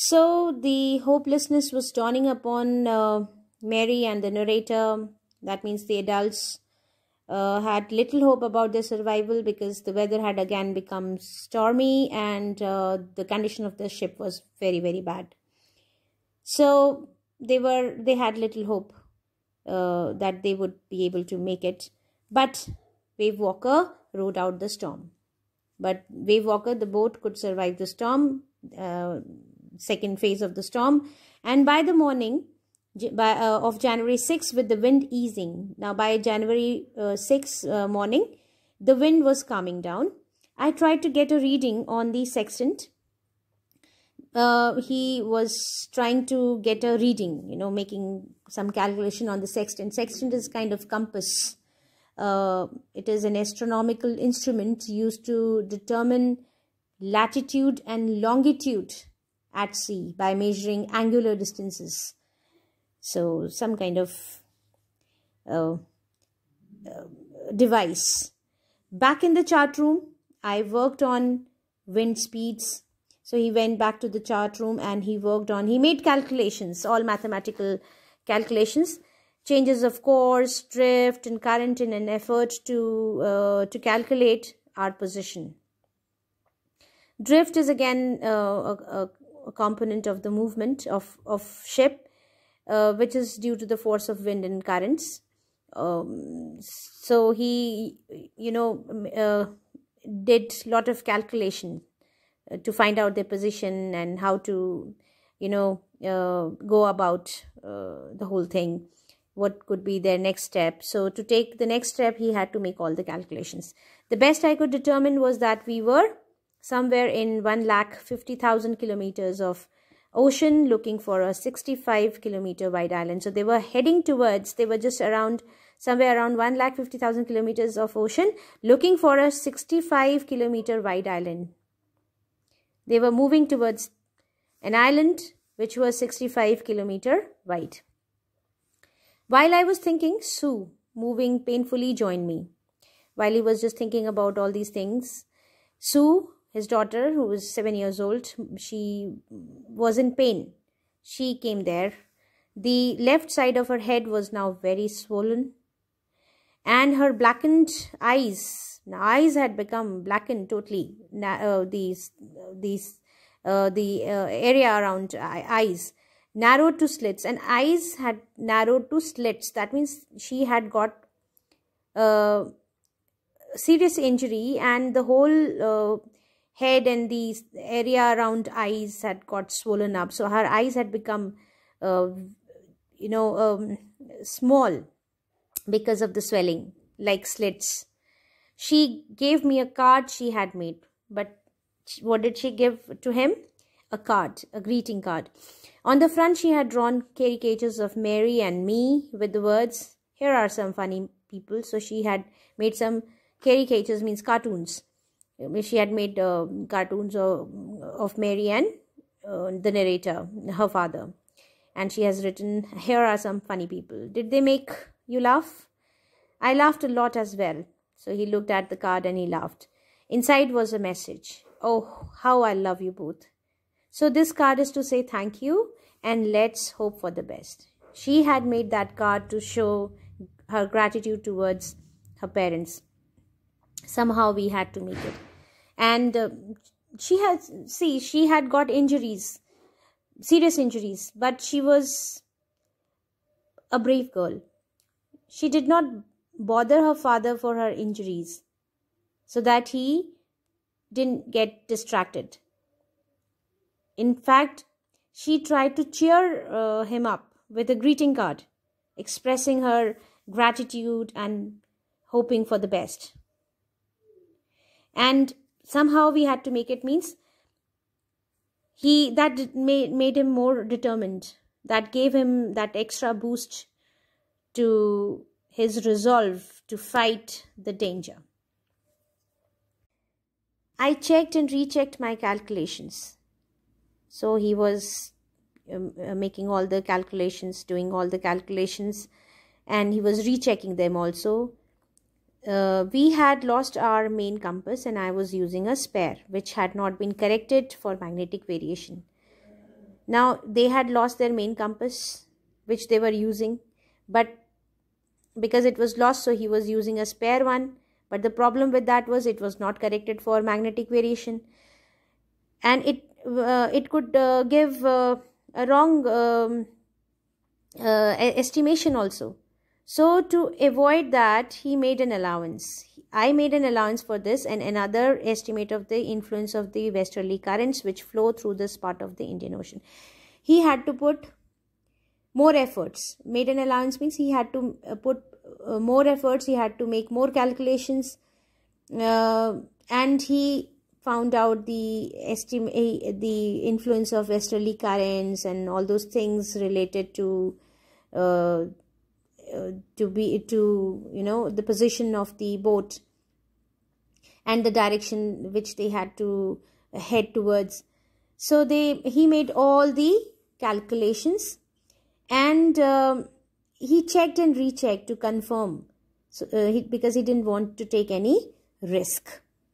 So the hopelessness was dawning upon Mary and the narrator. That means the adults had little hope about their survival because the weather had again become stormy and the condition of the ship was very, very bad. So they had little hope that they would be able to make it. But Wave Walker rode out the storm. But Wave Walker, the boat, could survive the storm, second phase of the storm. And by the morning of January 6, with the wind easing, now by January 6 morning, the wind was calming down. I tried to get a reading on the sextant. He was trying to get a reading, making some calculation on the sextant. Sextant is kind of compass. It is an astronomical instrument used to determine latitude and longitude at sea by measuring angular distances. So some kind of device. Back in the chart room, I worked on wind speeds. So he went back to the chart room and he made calculations, all mathematical calculations, changes of course, drift and current, in an effort to calculate our position. Drift is again a component of the movement of ship, which is due to the force of wind and currents. So he, did a lot of calculation to find out their position and how to, go about the whole thing. What could be their next step? So to take the next step, he had to make all the calculations. The best I could determine was that we were somewhere in 150,000 kilometers of ocean, looking for a 65-kilometer wide island. So they were just somewhere around 150,000 kilometers of ocean, looking for a 65-kilometer wide island. They were moving towards an island which was 65-kilometer wide. While I was thinking, Sue, moving painfully, joined me. While he was just thinking about all these things, Sue, his daughter, who was 7 years old, she was in pain. She came there. The left side of her head was now very swollen, and her blackened eyes had become blackened totally. The area around eyes narrowed to slits, and eyes had narrowed to slits. That means she had got serious injury, and the whole head and the area around eyes had got swollen up. So her eyes had become small because of the swelling, like slits. She gave me a card she had made. But what did she give to him? A card, a greeting card. On the front, she had drawn caricatures of Mary and me with the words, "Here are some funny people." So she had made some caricatures, means cartoons. She had made cartoons of Mary and the narrator, her father. And she has written, "Here are some funny people. Did they make you laugh?" I laughed a lot as well. So he looked at the card and he laughed. Inside was a message. "Oh, how I love you both." So this card is to say thank you and let's hope for the best. She had made that card to show her gratitude towards her parents. Somehow we had to make it. And she had got injuries, serious injuries, but she was a brave girl. She did not bother her father for her injuries so that he didn't get distracted. In fact, she tried to cheer him up with a greeting card, expressing her gratitude and hoping for the best. And somehow we had to make it, means that made him more determined. That gave him that extra boost to his resolve to fight the danger. I checked and rechecked my calculations. So he was making all the calculations, doing all the calculations, and he was rechecking them also. We had lost our main compass and I was using a spare which had not been corrected for magnetic variation. Now they had lost their main compass which they were using, but because it was lost, so he was using a spare one. But the problem with that was it was not corrected for magnetic variation, and it could give a wrong estimation also. So to avoid that, he made an allowance. I made an allowance for this and another estimate of the influence of the westerly currents which flow through this part of the Indian Ocean. He had to put more efforts. Made an allowance means he had to put more efforts, he had to make more calculations, and he found out the influence of westerly currents and all those things related to the position of the boat and the direction which they had to head towards. So he made all the calculations, and he checked and rechecked to confirm, so because he didn't want to take any risk.